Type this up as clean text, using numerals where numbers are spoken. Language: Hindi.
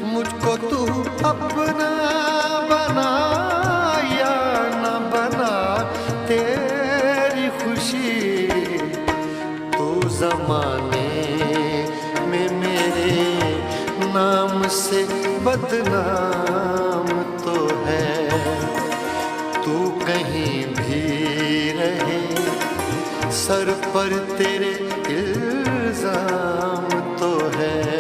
मुझको तू अपना बना या न बना, तेरी खुशी तू ज़माने में मेरे नाम से बदनाम तो है। तू कहीं भी रहे सर पर तेरे इल्जाम तो है।